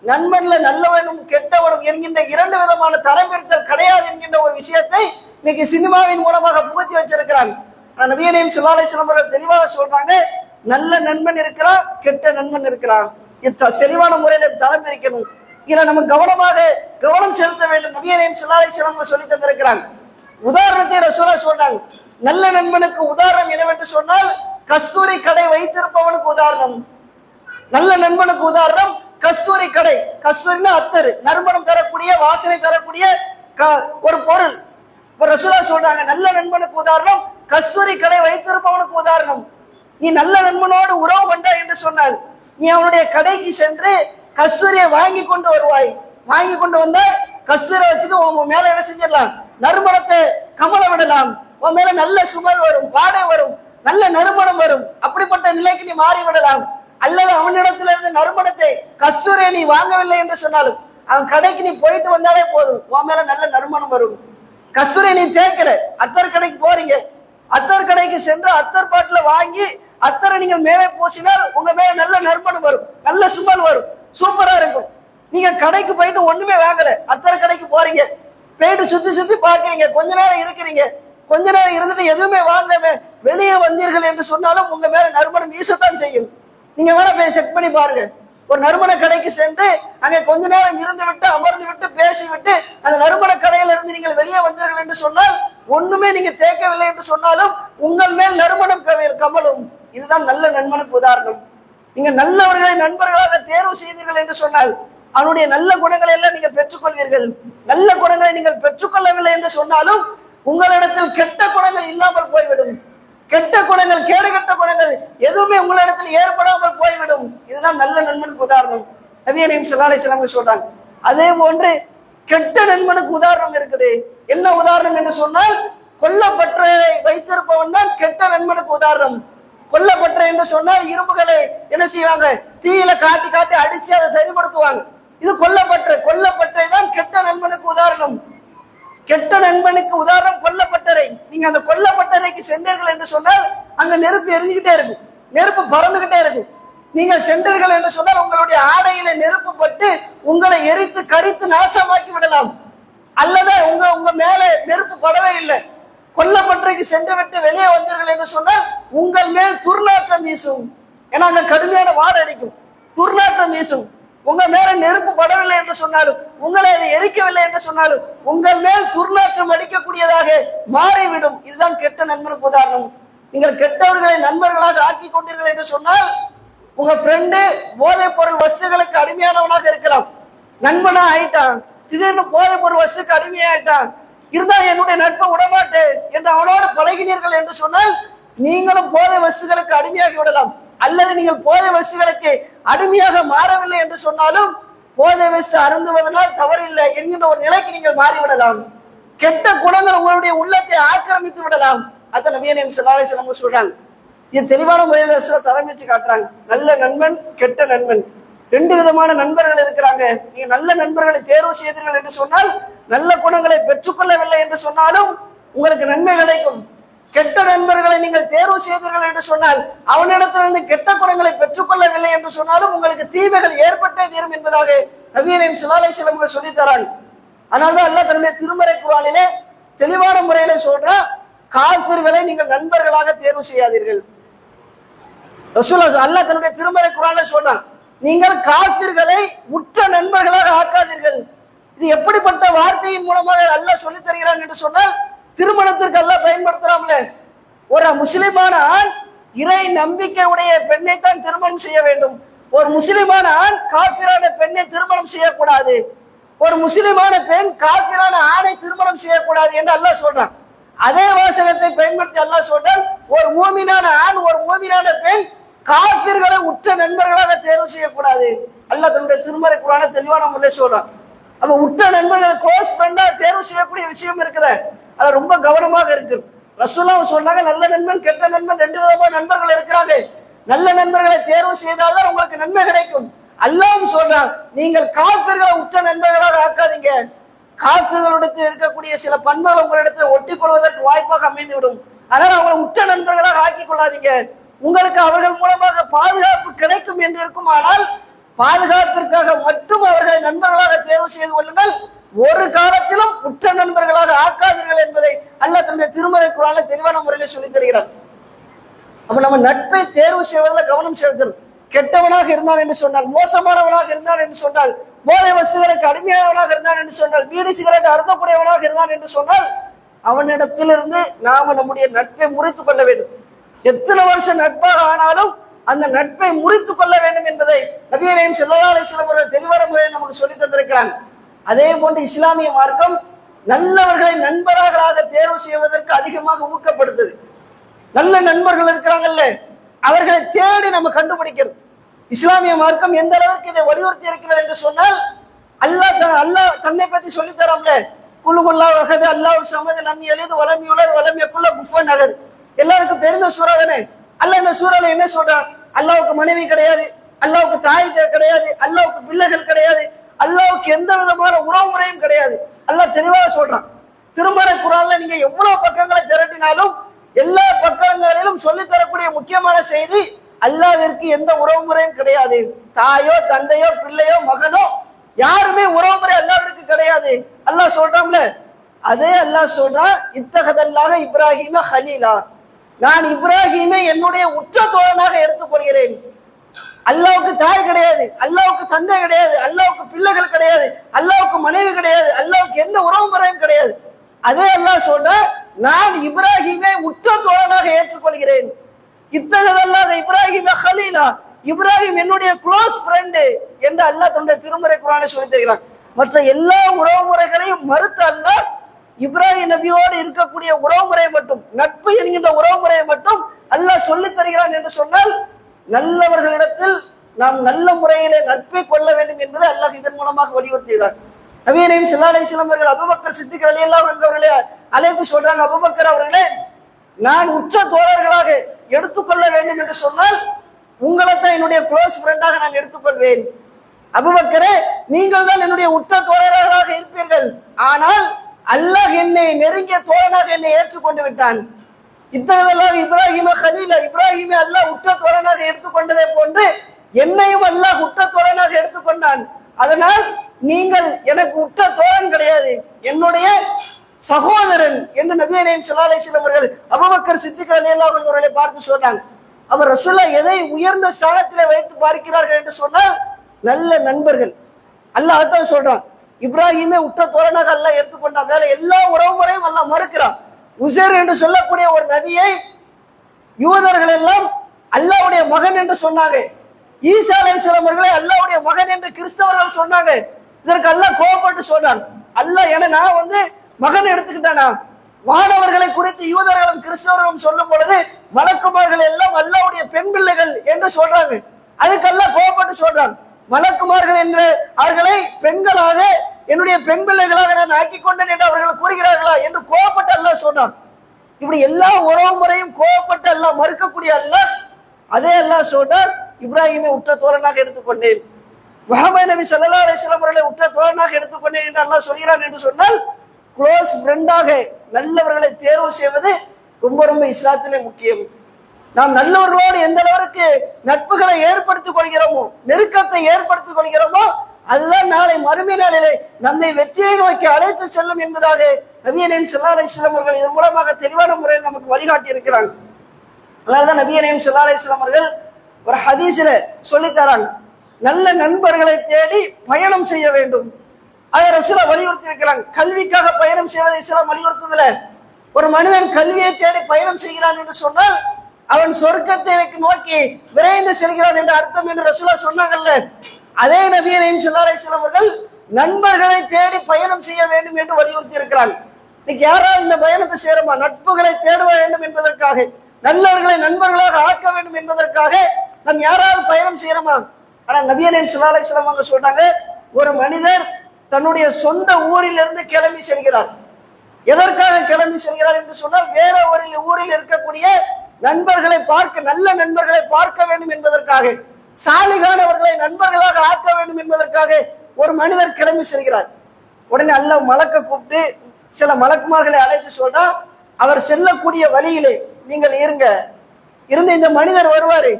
நண்பன்ல நல்லவனும் கெட்டவனும் என்கின்ற இரண்டு விதமான தரம் பிரித்தல் கிடையாது என்கின்ற ஒரு விஷயத்தை இன்னைக்கு சினிமாவின் மூலமாக புகுத்தி வச்சிருக்கிறாங்க. நபியே நாயகம் ஸல்லல்லாஹு அலைஹி வஸல்லம் அவர்கள் தெளிவாக சொல்றாங்க, நல்ல நண்பன் இருக்கிறான், கெட்ட நண்பன் இருக்கிறான். தெளிவான முறையில தரம் பிரிக்கணும். இதுல நம்ம கவனம் செலுத்த வேண்டும். நபியே நாயகம் ஸல்லல்லாஹு அலைஹி வஸல்லம் சொல்லி தந்திருக்கிறாங்க. உதாரணத்தை ரசூலுல்லாஹ் சொல்றாங்க. நல்ல நண்பனுக்கு உதாரணம் என்னவென்று சொன்னால் கஸ்தூரி கடை வைத்திருப்பவனுக்கு உதாரணம். நல்ல நண்பனுக்கு உதாரணம் கஸ்தூரி கடை. கஸ்தூரினா அத்தர், நறுமணம் தரக்கூடிய, வாசனை தரக்கூடிய ஒரு பொருள். ரசூலுல்லாஹ் சொல்றாங்க, நல்ல நண்பனுக்கு உதாரணம் கஸ்தூரி கடை வைத்திருப்பவனுக்கு உதாரணம். நீ நல்ல நண்பனோடு உறவு கொண்ட என்று சொன்னால் நீ அவனுடைய கடைக்கு சென்று கஸ்தூரியை வாங்கி கொண்டு வருவாய். வாங்கி கொண்டு வந்தா கஸ்தூரியை வச்சுட்டு உன் மேல என்ன செஞ்சிடலாம், நறுமணத்தை கமல விடலாம். உன் மேல நல்ல சுமல் வரும், வாடை வரும், நல்ல நறுமணம் வரும். அப்படிப்பட்ட நிலைக்கு நீ மாறி விடலாம். அல்லது அவனிடத்துல இருந்து நறுமணத்தை கஸ்தூரியை நீ வாங்கவில்லை என்று சொன்னாலும் அவன் கடைக்கு நீ போயிட்டு வந்தாலே போதும், உன் மேல நல்ல நறுமணம் வரும். கஸ்தூரியை நீ தேய்க்கல, அத்தர் கடைக்கு போறீங்க, அத்தர் கடைக்கு சென்று அத்தர் பாட்டில வாங்கி அத்தரை நீங்கள் மேலே பூசினால் உங்க மேல நல்ல நறுமணம் வரும், நல்ல சுமல் வரும், சூப்பரா இருக்கும். நீங்க கடைக்கு போயிட்டு ஒண்ணுமே வாங்கல, அத்தர் கடைக்கு போறீங்க, போயிட்டு சுத்தி சுத்தி பாக்குறீங்க, கொஞ்ச நேரம் இருக்கிறீங்க, கொஞ்ச நேரம் இருந்துட்டு எதுவுமே வாங்காம வெளியே வந்தீர்கள் என்று சொன்னாலும் உங்க மேல நறுமணம் வீசத்தான் செய்யும். நீங்க வேணா போய் செக் பண்ணி பாருங்க. ஒரு நறுமண கடைக்கு சென்று அங்கே கொஞ்ச நேரம் இருந்து விட்டு அமர்ந்து விட்டு பேசி விட்டு அந்த நறுமண கடையில இருந்து நீங்கள் வெளியே வந்தீர்கள் என்று சொன்னால் ஒண்ணுமே நீங்க தேக்கவில்லை என்று சொன்னாலும் உங்கள் மேல் நறுமணம் கமலும். இதுதான் நல்ல நண்பனுக்கு உதாரணம். நீங்க நல்லவர்களை நண்பர்களாக தேர்வு செய்தீர்கள் என்று சொன்னால் அவனுடைய நல்ல குணங்களை எல்லாம் நீங்கள் பெற்றுக்கொள்வீர்கள். நல்ல குணங்களை நீங்கள் பெற்றுக்கொள்ளவில்லை என்று சொன்னாலும் உங்களிடத்தில் கெட்ட குணங்கள் இல்லாமல் போய்விடும். கெட்ட குணங்கள், கேடுகட்ட குணங்கள் எதுவுமே உங்களிடத்தில் ஏற்படாமல் போய்விடும். இதுதான் நல்ல நண்பனுக்கு உதாரணம். நபியே நாயகம் ஸல்லல்லாஹு அலைஹி வஸல்லம் சொல்றாங்க. அதே போன்று கெட்ட நண்பனுக்கு உதாரணம் இருக்குது. என்ன உதாரணம் என்று சொன்னால் கொல்லப்பட்டதை வைத்திருப்பவன் தான் கெட்ட நண்பனுக்கு உதாரணம். கொல்லப்பட்ட என்று சொன்னால் இரும்புகளை என்ன செய்வாங்க, தீயில காட்டி காட்டி அடிச்சு அதை சரிப்படுத்துவாங்க. இது கொல்லப்பட்டதை தான் கெட்ட நண்பனுக்கு உதாரணம். கெட்ட நண்பனுக்கு உதாரணம் கொல்லப்பட்டறை. நீங்க அந்த கொல்லப்பட்டறைக்கு சென்றீர்கள் என்று சொன்னால் அங்க நெருப்பு எரிஞ்சுக்கிட்டே இருக்கும், நெருப்பு பறந்துகிட்டே இருக்கும். நீங்க சென்றீர்கள் என்று சொன்னால் உங்களுடைய ஆடையில நெருப்பு பட்டு உங்களை எரித்து கரித்து நாசமாக்கி விடலாம். அல்லது உங்க மேல நெருப்பு படவே இல்லை, கொல்லப்பட்டறைக்கு சென்று விட்டு வெளியே வந்தீர்கள் என்று சொன்னால் உங்கள் மேல் துர்நாற்றம் வீசும். ஏன்னா அங்க கடுமையான வாடை அடிக்கும், துர்நாற்றம் வீசும். உங்க மேல நெருப்பு படவில்லை என்று சொன்னாலும் உங்களை அதை எரிக்கவில்லை என்று சொன்னாலும் உங்கள் மேல் துர்நாற்றம் அடிக்கக்கூடியதாக மாறிவிடும். இதுதான் கெட்ட நண்பனுக்கு உதாரணம். நீங்கள் கெட்டவர்களை நண்பர்களாக ஆக்கி கொண்டீர்கள் என்று சொன்னால் உங்க ஃப்ரெண்டு போதைப் பொருள் வஸ்துகளுக்கு அடிமையானவனாக இருக்கலாம், நண்பனா ஆயிட்டான், திடீர்னு போதைப் பொருள் வஸ்துக்கு அடிமையாயிட்டான், இருந்தால் என்னுடைய நட்பை விடமாட்டேன் என்று அவனோடு பழகினீர்கள் என்று சொன்னால் நீங்களும் போதை வஸ்துகளுக்கு அடிமையாகி விடலாம். அல்லது நீங்கள் போதை வஸ்துகளுக்கு அடிமையாக மாறவில்லை என்று சொன்னாலும் போதை வஸ்து அருந்துவதனால் தவறில்லை என்கின்ற ஒரு நிலைக்கு நீங்கள் மாறிவிடலாம். கெட்ட குணங்கள் உங்களுடைய உள்ளத்தை ஆக்கிரமித்து விடலாம். அத நபியே நாயகம் ஸல்லல்லாஹு அலைஹி வஸல்லம் சொல்றாங்க. இது தெளிவான முறையில் தலைமைச்சு காட்டுறாங்க. நல்ல நண்பன், கெட்ட நண்பன், ரெண்டு விதமான நண்பர்கள் இருக்கிறாங்க. நீங்க நல்ல நண்பர்களை தேர்வு செய்தீர்கள் என்று சொன்னால் நல்ல குணங்களை பெற்றுக்கொள்ளவில்லை என்று சொன்னாலும் உங்களுக்கு நன்மை கிடைக்கும். கெட்ட நண்பர்களை நீங்கள் தேர்வு செய்தீர்கள் என்று சொன்னால் அவனிடத்திலிருந்து கெட்ட குணங்களை பெற்றுக்கொள்ளவில்லை என்று சொன்னாலும் உங்களுக்கு தீமைகள் ஏற்பட்டே தீரும் என்பதாக நபியே நாயகம் ஸல்லல்லாஹு அலைஹி வஸல்லம் சொல்லி தராங்க. அதனால்தான் அல்லாஹ் தன்னுடைய திருமறை குர்ஆனிலே தெளிவான முறையில சொல்ற, காஃபிர்களை நீங்கள் நண்பர்களாக தேர்வு செய்யாதீர்கள். ரசூலுல்லாஹ் அல்லாஹ் தன்னுடைய திருமறை குர்ஆனிலே சொன்னான், நீங்கள் காஃபிர்களை உற்ற நண்பர்களாக ஆக்காதீர்கள். இது எப்படிப்பட்ட வார்த்தையின் மூலமாக அல்லாஹ் சொல்லி தருகிறான் என்று சொன்னால் திருமணத்திற்கு அல்லாஹ் பயன்படுத்துறாம்ல. ஒரு முஸ்லிமான ஆண் இறை நம்பிக்கை உடைய பெண்ணை தான் திருமணம் செய்ய வேண்டும். ஒரு முஸ்லிமான ஆண் காஃபிரான பெண்ணை திருமணம் செய்யக்கூடாது. ஒரு முஸ்லிமான பெண் காஃபிரான ஆணை திருமணம் செய்யக்கூடாது என்று அல்லாஹ் சொல்றான். அதே வாசகத்தை பயன்படுத்தி அல்லாஹ் சொல்றான், ஒரு மூமினான ஆண், ஒரு மூமினான பெண் காஃபிர்களை உற்ற நண்பர்களாக தேர்வு செய்யக்கூடாது. அல்லாஹ் தன்னுடைய திருமறை குர்ஆனில் தெளிவான முறையில் சொல்றான். அப்ப உற்ற நண்பர்கள் க்ளோஸ் ஃப்ரெண்டா தேர்வு செய்யக்கூடிய விஷயம் இருக்குல்ல, அது ரொம்ப கவனமாக இருக்கு. ரசூலுல்லாஹ் சொன்னாங்க, நல்ல நண்பன், கெட்ட நண்பன், ரெண்டு விதமான நண்பர்கள் இருக்கிறாங்க. நல்ல நண்பர்களை தேர்வு செய்தால்தான் உங்களுக்கு நன்மை கிடைக்கும். அல்லாஹ் சொல்றான், நீங்கள் காஃபிர்களை உற்ற நண்பர்களாக ஆக்காதீங்க. காஃபிர்களிடத்தில் இருக்கக்கூடிய சில பண்புகள் உங்களிடத்தில் ஒட்டிக் கொள்வதற்கு வாய்ப்பாக அமைந்துவிடும். அதனால அவங்களை உற்ற நண்பர்களாக ஆக்கிக் கொள்ளாதீங்க. உங்களுக்கு அவர்கள் மூலமாக பாதுகாப்பு கிடைக்கும் என்று இருக்குமானால் பாதுகாப்பிற்காக மட்டும் அவர்களை நண்பர்களாக தேர்வு செய்து கொள்ளுங்கள். ஒரு காலத்திலும் உற்ற நண்பர்களாக ஆக்காதீர்கள் என்பதை அல்லாஹ் தன்னுடைய திருமறை குர்ஆனிலே தெளிவான முறையில் சொல்லித் தருகிறார். அப்ப நம்ம நட்பை தேர்வு செய்வதில் கவனம் செலுத்தணும். கெட்டவனாக இருந்தான் என்று சொன்னால், மோசமானவனாக இருந்தான் என்று சொன்னால், போதை வஸ்துகளுக்கு அடிமையானவனாக இருந்தான் என்று சொன்னால், பீடி சிகரெட் அருந்தக்கூடியவனாக இருந்தான் என்று சொன்னால், அவனிடத்திலிருந்து நாம நம்முடைய நட்பை முறித்துக் கொள்ள வேண்டும். எத்தனை வருஷம் நட்பாக ஆனாலும் அந்த நட்பை முறித்துக் கொள்ள வேண்டும் என்பதை நபியே நாயகம் ஸல்லல்லாஹு அலைஹி வஸல்லம் அவர்கள் தெளிவான முறையில் நமக்கு சொல்லி தந்திருக்கிறாங்க. அதே போன்று இஸ்லாமிய மார்க்கம் நல்லவர்களை நண்பர்களாக தேர்வு செய்வதற்கு அதிகமாக ஊக்கப்படுத்துது. நல்ல நண்பர்கள் இருக்கிறாங்கல்ல, அவர்களை தேடி நம்ம கண்டுபிடிக்கணும். இஸ்லாமிய மார்க்கம் எந்த அளவுக்கு இதை வலியுறுத்தி இருக்கிறது என்று சொன்னால், அல்லாஹ் தன்னை பற்றி சொல்லி தரோம்ல, குல்ஹுல்லாஹு அஹத் அல்லாஹு ஸமத் லம் யலித் வலம் யூலத் வலம் யகுல் லஹு குஃபுவன் அஹத். எல்லாருக்கும் தெரிந்த சூரா தானே. அல்லாஹ் இந்த சூறால என்ன சொல்றான்? அல்லாஹ்வுக்கு மனைவி கிடையாது, அல்லாஹ்வுக்கு தாய் கிடையாது, அல்லாஹ்வுக்கு பிள்ளைகள் கிடையாது, அல்லாஹ்வுக்கு எந்த விதமான உறவு முறையும் கிடையாது. அல்லாஹ் தெளிவாக சொல்றான். திருமறை குர்ஆன்ல நீங்க எவ்வளவு பக்கங்களை திரட்டினாலும் எல்லா பக்கங்களிலும் சொல்லி தரக்கூடிய முக்கியமான செய்தி, அல்லாஹ்விற்கு எந்த உறவு முறையும் கிடையாது. தாயோ தந்தையோ பிள்ளையோ மகனோ யாருமே உறவு முறை அல்லாஹ்விற்கு கிடையாது. அல்லாஹ் சொல்றான்ல, அதே அல்லாஹ் சொல்றான், இத்தகதல்லாஹ இப்ராஹீம ஹலீலா, நான் இப்ராஹீமை என்னுடைய உற்ற தோழனாக எடுத்துக்கொள்கிறேன். அல்லாஹ்வுக்கு தாய் கிடையாது, அல்லாஹ்வுக்கு தந்தை கிடையாது, அல்லாஹ்வுக்கு பிள்ளைகள் கிடையாது, அல்லாஹ்வுக்கு மனைவி கிடையாது, அல்லாஹ்வுக்கு எந்த உறவு முறையும் கிடையாது. அதே அல்லாஹ் சொல்ற, நான் இப்ராஹீமை உற்ற தோழனாக ஏற்றுக்கொள்கிறேன். இத்தகதல்லாஹ இப்ராஹீம ஹலீலா, இப்ராஹிம் என்னுடைய க்ளோஸ் ஃப்ரெண்டு என்று அல்லாஹ் தன்னுடைய திருமறை குர்ஆனில் சொல்லி தருகிறான். மற்ற எல்லா உறவு முறைகளையும் மறுத்த அல்லாஹ் இப்ராஹிம் நபியோடு இருக்கக்கூடிய உறவு முறையை மட்டும், நட்பு என்கின்ற உறவு முறையை மட்டும் அல்லாஹ் சொல்லி தருகிறான் என்று சொன்னால், நல்லவர்களிடத்தில் நாம் நல்ல முறையிலே நட்பை கொள்ள வேண்டும் என்பதை அல்லாஹ் இதன் மூலமாக வலியுறுத்துகிறார். நபியே நாயகம் ஸல்லல்லாஹு அலைஹி வஸல்லம் அவர்கள் அபூபக்கர் சித்திக் ரலியல்லாஹு அன்ஹு அவர்களை அழைத்து சொல்றாங்க, அபூபக்கர் அவர்களே, நான் உற்ற தோழர்களாக எடுத்துக்கொள்ள வேண்டும் என்று சொன்னால் உங்களைத்தான் என்னுடைய க்ளோஸ் ஃப்ரெண்டாக நான் எடுத்துக்கொள்வேன். அபூபக்கரே, நீங்கள் தான் என்னுடைய உற்ற தோழர்களாக இருப்பீர்கள். ஆனால் அல்லாஹ் என்னை நெருங்கிய தோழனாக என்னை ஏற்றுக்கொண்டு விட்டான். இத்தகதல்லாஹ இப்ராஹீம ஹலீலா, இப்ராஹீமை அல்லாஹ் உற்ற தோழனாக எடுத்துக்கொண்டதை போன்று என்னையும் அல்லாஹ் உற்ற தோழனாக எடுத்துக்கொண்டான். அதனால் நீங்கள் எனக்கு உற்ற தோழன் கிடையாது, என்னுடைய சகோதரன் என்று நபியே நாயகம் ஸல்லல்லாஹு அலைஹி வஸல்லம் அவர்கள் அபூபக்கர் சித்திக் ரலியல்லாஹு அன்ஹு அவர்களை பார்த்து சொன்னாங்க. அவர் ரசூலுல்லாஹ் எதை உயர்ந்த ஸ்தானத்திலே வைத்து பார்க்கிறார்கள் என்று சொன்னால், நல்ல நண்பர்கள். அல்லாஹ் அதான் சொல்றான், இப்ராஹீமை உற்ற தோழனாக அல்லாஹ் எடுத்துக்கொண்டான். வேலை எல்லா உறவு முறையும் அல்லாஹ் மறுக்கிறான். உசைர் என்று சொல்லக்கூடிய ஒரு நபியை யூதர்கள் எல்லாம் அல்லாஹ்வுடைய மகன் என்று சொன்னாங்க. ஈசா அலைஹிஸ்ஸலாம் அவர்களை அல்லாஹ்வுடைய மகன் என்று கிறிஸ்தவர்கள் சொன்னாங்க. இதற்கு அல்லாஹ் கோபப்பட்டு சொன்னான், அல்லாஹ் நான் மகன் எடுத்துக்கிட்டானா? வானவர்களை குறித்து யூதர்களும் கிறிஸ்தவர்களும் சொல்லும் பொழுது மலக்குமார்கள் எல்லாம் அல்லாஹ்வுடைய பெண் பிள்ளைகள் என்று சொல்றாங்க. அதுக்கு அல்லாஹ் கோபப்பட்டு சொல்றான், மலக்குமார்கள் என்று அவர்களை பெண்களாக என்னுடைய பெண் பிள்ளைகளாக நான் ஆக்கி கொண்டேன் என்று அவர்கள் கூறுகிறார்களா என்று கோபப்பட்டு அல்லாஹ் சொன்னான். இப்படி எல்லா உறவு முறையும் கோபப்பட்டு அல்லாஹ் மறுக்கக்கூடிய அல்லாஹ் அதே அல்லாஹ் சொன்னார், இப்ராஹீமை உற்ற தோழனாக எடுத்துக்கொண்டேன், முஹம்மது நபி ஸல்லல்லாஹு அலைஹி வஸல்லம் அவர்களை உற்ற தோழனாக எடுத்துக்கொண்டேன் என்று அல்லாஹ் சொல்கிறான் என்று சொன்னால், க்ளோஸ் ஃப்ரெண்டாக நல்லவர்களை தேர்வு செய்வது ரொம்ப ரொம்ப இஸ்லாத்திலே முக்கியம். நாம் நல்லவர்களோடு எந்த அளவிற்கு நட்புகளை ஏற்படுத்திக் கொள்கிறோமோ, நெருக்கத்தை ஏற்படுத்திக் கொள்கிறோமோ, அதுதான் நாளை மறுமை நாளிலே நம்மை வெற்றியை நோக்கி அழைத்து செல்லும் என்பதாக நபியே நாயகம் ஸல்லல்லாஹு அலைஹி வஸல்லம் அவர்கள் இதன் மூலமாக தெளிவான முறையில் நமக்கு வழிகாட்டி இருக்கிறாங்க. அதனால்தான் நபியே நாயகம் ஸல்லல்லாஹு அலைஹி வஸல்லம் அவர்கள் ஒரு ஹதீஸில சொல்லி தராங்க, நல்ல நண்பர்களை தேடி பயணம் செய்ய வேண்டும். அதை ரசூலுல்லாஹ் வலியுறுத்தி இருக்கிறாங்க. கல்விக்காக பயணம் செய்வதை இஸ்லாம் வலியுறுத்துதுல, ஒரு மனிதன் கல்வியை தேடி பயணம் செய்கிறான் என்று சொன்னால் அவன் சொர்க்கத்தை நோக்கி விரைந்து செல்கிறான் என்ற அர்த்தம் என்று ரசூலுல்லாஹ் சொன்னாங்கல்ல. அதே நபியே நாயகம் ஸல்லல்லாஹு அலைஹி வஸல்லம் அவர்கள் நண்பர்களை தேடி பயணம் செய்ய வேண்டும் என்று வலியுறுத்தி இருக்கிறாங்க. இன்னைக்கு யாராவது இந்த பயணத்தை சேருமா? நட்புகளை தேட வேண்டும் என்பதற்காக, நல்லவர்களை நண்பர்களாக ஆக்க வேண்டும் என்பதற்காக நாம் யாராவது பயணம் செய்யறோமா? ஆனா நபியே நாயகம் ஸல்லல்லாஹு அலைஹி வஸல்லம் அவங்க சொல்றாங்க, ஒரு மனிதர் தன்னுடைய சொந்த ஊரிலிருந்து கிளம்பி செல்கிறார். எதற்காக கிளம்பி செல்கிறார் என்று சொன்னால், வேற ஒரு ஊரில் இருக்கக்கூடிய நண்பர்களை பார்க்க, நல்ல நண்பர்களை பார்க்க வேண்டும் என்பதற்காக, சாலிகானவர்களை நண்பர்களாக ஆக்க வேண்டும் என்பதற்காக ஒரு மனிதர் கிளம்பி செல்கிறார். உடனே அல்லாஹ் மலக்க கூப்பிட்டு சில மலக்குமார்களை அழைத்து சொல்றா, அவர் செல்லக்கூடிய வழியிலே நீங்கள் இருங்க, இருந்து இந்த மனிதர் வருவாரு,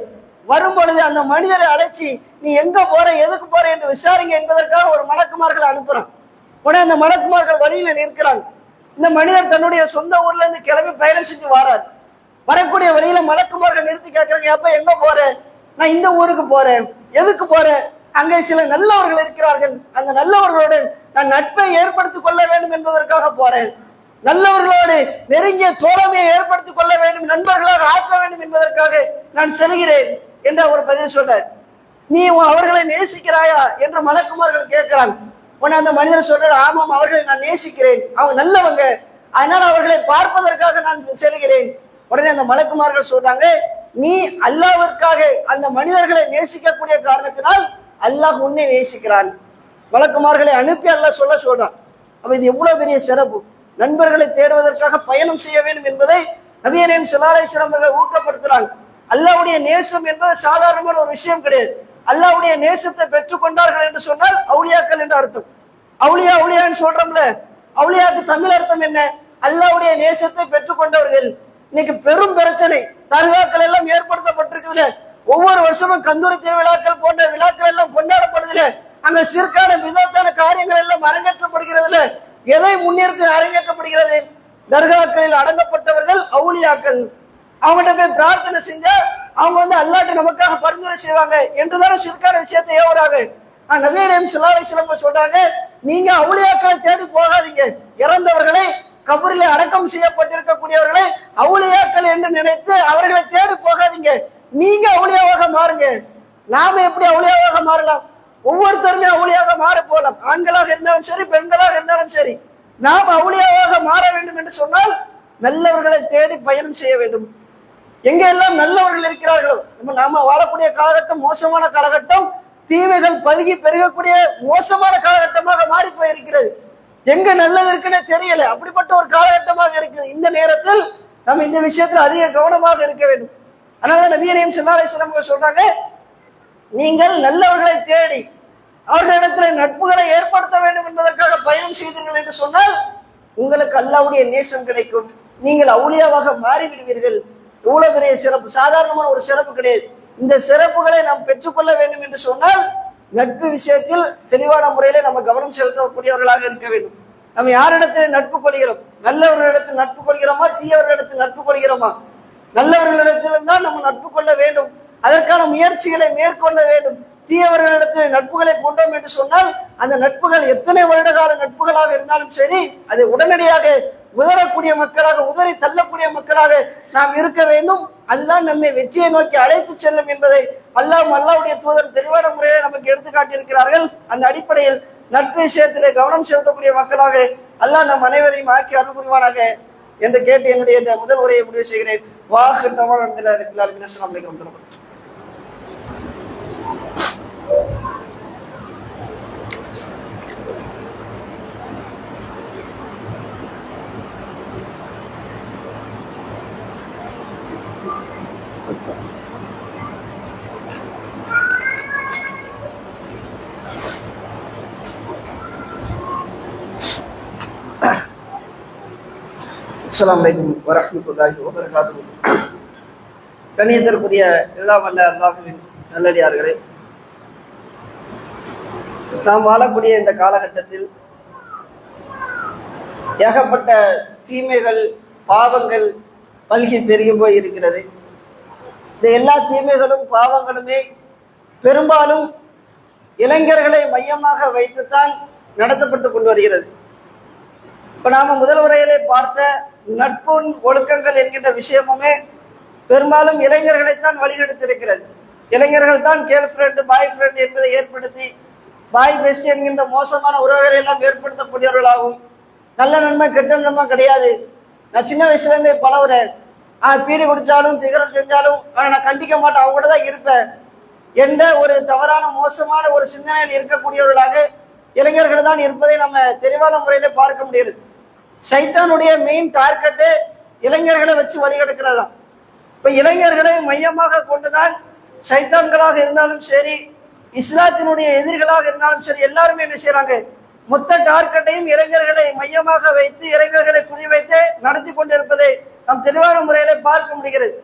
வரும் பொழுது அந்த மனிதரை அழைச்சி நீ எங்க போற எதுக்கு போற என்று விசாரிங்க என்பதற்காக ஒரு மலக்குமார்களை அனுப்புறான். உடனே அந்த மலக்குமார்கள் வழியில நிற்கிறாங்க. இந்த மனிதர் தன்னுடைய சொந்த ஊர்ல இருந்து கிளம்பி பயணம் செஞ்சு வரார். வரக்கூடிய வழியில மலக்குமார்கள் நிறுத்தி கேட்கறாங்க, அப்ப எங்க போற? நான் இந்த ஊருக்கு போறேன். எதுக்கு போறேன்? அங்கே சில நல்லவர்கள் இருக்கிறார்கள், அந்த நல்லவர்களோடு நான் நட்பை ஏற்படுத்திக் கொள்ள வேண்டும் என்பதற்காக போறேன். நல்லவர்களோடு நெருங்கிய தோழமையை ஏற்படுத்திக் கொள்ள வேண்டும், நண்பர்களாக ஆக்க வேண்டும் என்பதற்காக நான் செல்கிறேன் என்று அவர் பதில் சொல்றார். நீ அவர்களை நேசிக்கிறாயா என்று மலக்குமார்கள் கேட்கிறாங்க. உடனே அந்த மனிதர் சொல்றாரு, ஆமாம் அவர்களை நான் நேசிக்கிறேன், அவங்க நல்லவங்க, அதனால அவர்களை பார்ப்பதற்காக நான் செல்கிறேன். உடனே அந்த மலக்குமார்கள் சொல்றாங்க, நீ அல்லாஹ்விற்காக அந்த மனிதர்களை நேசிக்கக்கூடிய காரணத்தினால் அல்லாஹ் உன்னை நேசிக்கிறான். மலக்குமார்களை அனுப்பி அல்லாஹ் சொல்றான். அப்ப இது எவ்வளவு பெரிய சிறப்பு! நண்பர்களை தேடுவதற்காக பயணம் செய்ய வேண்டும் என்பதை நபியே நாயகம் ஸல்லல்லாஹு அலைஹி வஸல்லம் அவர்கள் ஊக்கப்படுத்துறாங்க. அல்லாஹ்வுடைய நேசம் என்பது சாதாரணமான ஒரு விஷயம் கிடையாது. அல்லாஹ்வுடைய நேசத்தை பெற்றுக் கொண்டார்கள் என்று சொன்னால் அவுலியாக்கள் என்று அர்த்தம். அவுலியான்னு சொல்றோம்ல, அவுலியாவுக்கு தமிழ் அர்த்தம் என்ன? அல்லாஹ்வுடைய நேசத்தை பெற்றுக் கொண்டவர்கள். இன்னைக்கு பெரும் பிரச்சனை, தர்காக்கள் எல்லாம் ஏற்படுத்தப்பட்டிருக்குதுல, ஒவ்வொரு வருஷமும் கந்தூரி திருவிழாக்கள் போன்ற விழாக்கள் எல்லாம் கொண்டாடப்படுதுல, அங்க சிற்கான விதத்தான காரியங்கள் எல்லாம் அரங்கேற்றப்படுகிறதுல, எதை முன்னிறுத்தி அரங்கேற்றப்படுகிறது? தர்காக்களில் அடங்கப்பட்டவர்கள் அவுலியாக்கள். அவங்கள்ட்ட போய் பிரார்த்தனை செஞ்சா அவங்க அல்லாஹ்ட்ட நமக்காக பரிந்துரை செய்வாங்க என்றுதான சிற்கான விஷயத்தை ஏவுறாங்க. நபியே நாயகம் ஸல்லல்லாஹு அலைஹி வஸல்லம் சொல்றாங்க, நீங்க அவுலியாக்களை தேடி போகாதீங்க, இறந்தவர்களை கபரிலே அடக்கம் செய்யப்பட்டிருக்கக்கூடியவர்களை அவுலியாக்கள் என்று நினைத்து அவர்களை தேடி போகாதீங்க, நீங்க அவுலியாவாக மாறுங்க. நாம எப்படி அவுலியாவாக மாறலாம்? ஒவ்வொருத்தருமே அவுலியாக மாற போலாம், ஆண்களாக இருந்தாலும் சரி பெண்களாக இருந்தாலும் சரி. நாம் அவுலியாவாக மாற வேண்டும் என்று சொன்னால் நல்லவர்களை தேடி பயணம் செய்ய வேண்டும். எங்க எல்லாம் நல்லவர்கள் இருக்கிறார்களோ, நாம வாழக்கூடிய காலகட்டம் மோசமான காலகட்டம், தீமைகள் பல்கி பெருகக்கூடிய மோசமான காலகட்டமாக மாறி போயிருக்கிறது. எங்க நல்லது இருக்குன்னு தெரியல, அப்படிப்பட்ட ஒரு காலகட்டமாக இருக்குது. இந்த நேரத்தில் நம்ம இந்த விஷயத்துல அதிக கவனமாக இருக்க வேண்டும். அதனால நபியே நாயகம் ஸல்லல்லாஹு அலைஹி வஸல்லம் சொல்றாங்க, நீங்கள் நல்லவர்களை தேடி அவர்களிடத்தில் நட்புகளை ஏற்படுத்த வேண்டும் என்பதற்காக பயணம் செய்தீர்கள் என்று சொன்னால் உங்களுக்கு அல்லாஹ்வுடைய நேசம் கிடைக்கும், நீங்கள் அவுலியாவாக மாறிவிடுவீர்கள். இவ்வளவு பெரிய சிறப்பு, சாதாரணமான ஒரு சிறப்பு கிடையாது. இந்த சிறப்புகளை நாம் பெற்றுக்கொள்ள வேண்டும் என்று சொன்னால் நட்பு விஷயத்தில் தெளிவான முறையில நம்ம கவனம் செலுத்தக்கூடியவர்களாக இருக்க வேண்டும். நம்ம யாரிடத்தில் நட்பு கொள்கிறோம்? நல்லவர்களிடத்தில் நட்பு கொள்கிறோமா, தீயவர்களிடத்தில் நட்பு கொள்கிறோமா? நல்லவர்களிடத்திலும் தான் நம்ம நட்பு கொள்ள வேண்டும், அதற்கான முயற்சிகளை மேற்கொள்ள வேண்டும். தீயவர்களிடத்தில் நட்புகளை கொண்டோம் என்று சொன்னால் அந்த நட்புகள் எத்தனை வருடகால நட்புகளாக இருந்தாலும் சரி, அதை உடனடியாக உதறக்கூடிய மக்களாக, உதறி தள்ளக்கூடிய மக்களாக நாம் இருக்க வேண்டும். அதுதான் நம்மை வெற்றியை நோக்கி அழைத்து செல்லும் என்பதை அல்லாஹ்வுடைய தூதர் தெளிவான முறையில நமக்கு எடுத்துக்காட்டியிருக்கிறார்கள். அந்த அடிப்படையில் நட்பு விஷயத்திலே கவனம் செலுத்தக்கூடிய மக்களாக அல்லாஹ் நம் அனைவரையும் ஆக்கி அருள் புரிவானாக என்று கேட்டு என்னுடைய இந்த முதல் உரையை முடிவு செய்கிறேன். வாஹிர் தவானா அல்ஹம்துலில்லாஹி ரப்பில் ஆலமீன். அஸ்ஸலாமு அலைக்கும் வரஹ்மத்துல்லாஹி. அஸ்ஸலாமு அலைக்கும் வரஹ்மத்துல்லாஹி வபரகாத்துஹு. கண்ணியத்திற்குரிய எல்லாம் வல்ல அல்லாஹ்வின் நல்லடியார்களே, நாம் வாழக்கூடிய இந்த காலகட்டத்தில் ஏகப்பட்ட தீமைகள், பாவங்கள் பல்கி பெருகி போய் இருக்கிறது. இந்த எல்லா தீமைகளும் பாவங்களுமே பெரும்பாலும் இளைஞர்களை மையமாக வைத்துத்தான் நடத்தப்பட்டு கொண்டு வருகிறது. இப்ப நாம முதல் உரையிலே பார்த்த நட்பின் ஒழுக்கங்கள் என்கின்ற விஷயமுமே பெரும்பாலும் இளைஞர்களைத்தான் வழிநடத்திருக்கிறது. இளைஞர்கள் தான் கேர்ள் ஃப்ரெண்டு, பாய் ஃப்ரெண்ட் என்பதை ஏற்படுத்தி பாய் பெஸ்ட் என்கின்ற மோசமான உறவுகளை எல்லாம் ஏற்படுத்தக்கூடியவர்களாகும். நல்ல நன்மை கெட்ட நன்மை கிடையாது. நான் சின்ன வயசுல இருந்தே பழகுறேன், பீடி குடிச்சாலும் சிகரெட் செஞ்சாலும் நான் கண்டிக்க மாட்டேன், அவங்க கூட தான் இருப்பேன் என்ற ஒரு தவறான மோசமான ஒரு சிந்தனையில் இருக்கக்கூடியவர்களாக இளைஞர்கள் தான் இருப்பதை நம்ம தெளிவான முறையில பார்க்க முடியுது. சைத்தானுடைய மெயின் டார்கெட்டு இளைஞர்களை வச்சு வழிகெடுக்கிறது தான். இப்ப இளைஞர்களை மையமாக கொண்டுதான் சைத்தான்களாக இருந்தாலும் சரி, இஸ்லாத்தினுடைய எதிரிகளாக இருந்தாலும் சரி, எல்லாருமே என்ன செய்யறாங்க? மொத்த டார்கெட்டையும் இளைஞர்களை மையமாக வைத்து இளைஞர்களை குறிவைத்து நடத்தி கொண்டிருப்பதை நாம் தெளிவான முறையில பார்க்க முடிகிறது.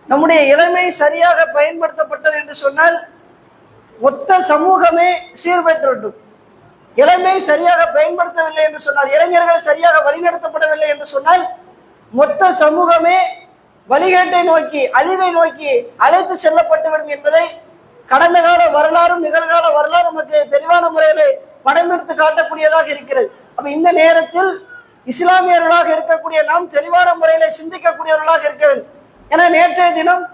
நம்முடைய இளமை சரியாக பயன்படுத்தப்பட்டது என்று சொன்னால் மொத்த சமூகமே சீர்பெற்றுவிட்டும். இளமை சரியாக பயன்படுத்தவில்லை என்று சொன்னால், இளைஞர்கள் சரியாக வழிநடத்தப்படவில்லை என்று சொன்னால் மொத்த சமூகமே வழிகேட்டை நோக்கி அழிவை நோக்கி அழைத்து செல்லப்பட்டுவிடும் என்பதை கடந்த கால வரலாறும் நிகழ்கால வரலாறு நமக்கு தெளிவான முறையில் படம் எடுத்து காட்டக்கூடியதாக இருக்கிறது. அப்ப இந்த நேரத்தில் இஸ்லாமியர்களாக இருக்கக்கூடிய நாம் தெளிவான முறையில சிந்திக்கக்கூடியவர்களாக இருக்க வேண்டும். ஏன்னா நேற்றைய தினம்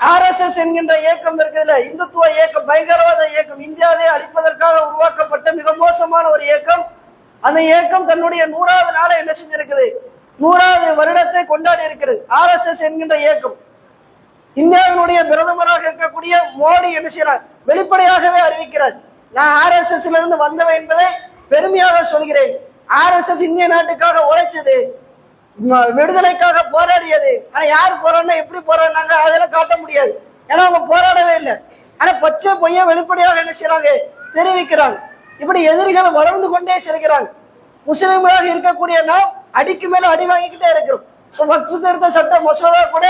RSS என்கின்ற இயக்கம் இருக்குதுல்ல, இந்துத்துவ இயக்கம், பயங்கரவாத இயக்கம், இந்தியாவை அழிப்பதற்காக உருவாக்கப்பட்ட மிக மோசமான ஒரு இயக்கம். அந்த இயக்கம் தன்னுடைய 100வது நாளை என்ன செஞ்சிருக்குது, 100வது வருடத்தை கொண்டாடி இருக்கிறது. RSS என்கின்ற இயக்கம் இந்தியாவினுடைய பிரதமராக இருக்கக்கூடிய மோடி என்ன செய்யறார், வெளிப்படையாகவே அறிவிக்கிறார், நான் RSSல இருந்து வந்தவன் என்பதை பெருமையாக சொல்கிறேன். RSS இந்திய நாட்டுக்காக உழைச்சது, விடுதலைக்காக போராடியது. ஆனா யார் போராடினா எப்படி போராடினாங்க அதெல்லாம் காட்ட முடியாது, ஏன்னா அவங்க போராடவே இல்லை. ஆனா பச்சை பொய்ய வெளிப்படையாக என்ன செய்யறாங்க, தெரிவிக்கிறாங்க. இப்படி எதிரிகள் வளர்ந்து கொண்டே செல்கிறாங்க. முஸ்லிம்களாக இருக்கக்கூடிய நாம் அடிக்கு மேல அடி வாங்கிக்கிட்டே இருக்கிறோம். வக்ஃபு திருத்த சட்ட மசோதா கூட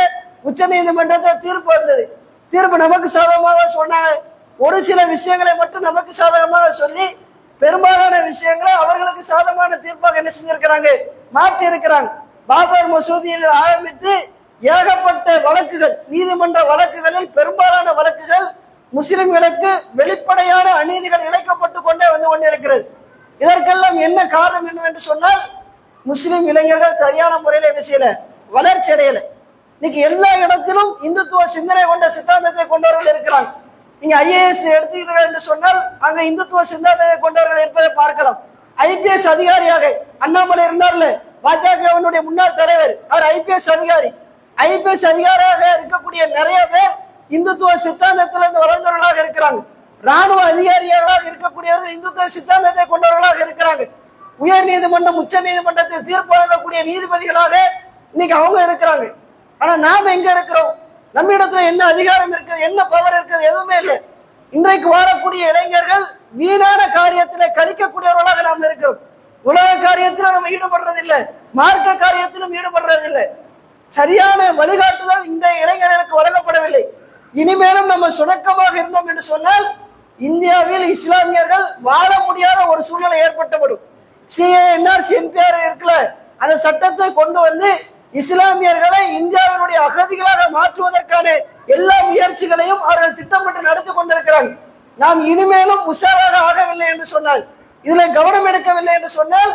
உச்ச நீதிமன்றத்தில் தீர்ப்பு வந்தது. தீர்ப்பு நமக்கு சாதகமாக சொன்னாங்க. ஒரு சில விஷயங்களை மட்டும் நமக்கு சாதகமாக சொல்லி பெரும்பாலான விஷயங்களை அவர்களுக்கு சாதகமான தீர்ப்பாக என்ன செஞ்சிருக்கிறாங்க, மாற்றி இருக்கிறாங்க. பாபர் மசூதியில் ஆரம்பித்து ஏகப்பட்ட வழக்குகள், நீதிமன்ற வழக்குகளில் பெரும்பாலான வழக்குகள் முஸ்லிம்களுக்கு வெளிப்படையான அநீதிகள் இழைக்கப்பட்டு கொண்டே வந்து கொண்டிருக்கிறது. இதற்கெல்லாம் என்ன காரணம் என்னவென்று சொன்னால், முஸ்லிம் இளைஞர்கள் சரியான முறையில் என்ன செய்யல, வளர்ச்சி அடையல. இன்னைக்கு எல்லா இடத்திலும் இந்துத்துவ சிந்தனை கொண்ட சித்தாந்தத்தை கொண்டவர்கள் இருக்கிறாங்க. நீங்க IAS எடுத்துக்கிட்டு என்று சொன்னால் அங்க இந்துத்துவ சித்தாந்தத்தை கொண்டவர்கள் இருப்பதை பார்க்கலாம். IPS அதிகாரியாக அண்ணாமலை இருந்தார்ல, பாஜகவினுடைய முன்னாள் தலைவர், அவர் IPS அதிகாரி. IPS அதிகாரியாக இருக்கக்கூடிய நிறைய பேர் இந்துத்துவ சித்தாந்தத்திலிருந்து வளர்ந்தவர்களாக இருக்கிறாங்க. ராணுவ அதிகாரிகளாக இருக்கக்கூடியவர்கள் இந்துத்துவ சித்தாந்தத்தை கொண்டவர்களாக இருக்கிறாங்க. உயர் நீதிமன்றம், உச்ச நீதிமன்றத்தில் தீர்ப்பு வழங்கக்கூடிய நீதிபதிகளாக இன்னைக்கு அவங்க இருக்கிறாங்க. ஆனா நாம எங்க இருக்கிறோம், நம்ம இடத்துல என்ன அதிகாரம் இருக்குது, என்ன பவர் இருக்குது, எதுவுமே இல்லை. இன்றைக்கு வாழக்கூடிய இளைஞர்கள் வீணான காரியத்தில் கழிக்கக்கூடியவர்களாக நாம் இருக்கிறோம். உலக காரியத்திலும் நம்ம ஈடுபடுறதில்லை, மார்க்க காரியத்திலும் ஈடுபடுறதில்லை. சரியான வழிகாட்டுதல் இந்த இளைஞர்களுக்கு வழங்கப்படவில்லை. இனிமேலும் நம்ம சுணக்கமாக இருந்தோம் என்று சொன்னால் இந்தியாவில் இஸ்லாமியர்கள் வாழ முடியாத ஒரு சூழ்நிலை ஏற்பட்டுவிடும். CANR NPR இருக்குல்ல, அந்த சட்டத்தை கொண்டு வந்து இஸ்லாமியர்களை இந்தியாவினுடைய அகதிகளாக மாற்றுவதற்கான எல்லா முயற்சிகளையும் அவர்கள் திட்டமிட்டு நடத்தி கொண்டிருக்கிறாங்க. நாம் இனிமேலும் உஷாராக ஆகவில்லை என்று சொன்னால், இதுல கவனம் எடுக்கவில்லை என்று சொன்னால்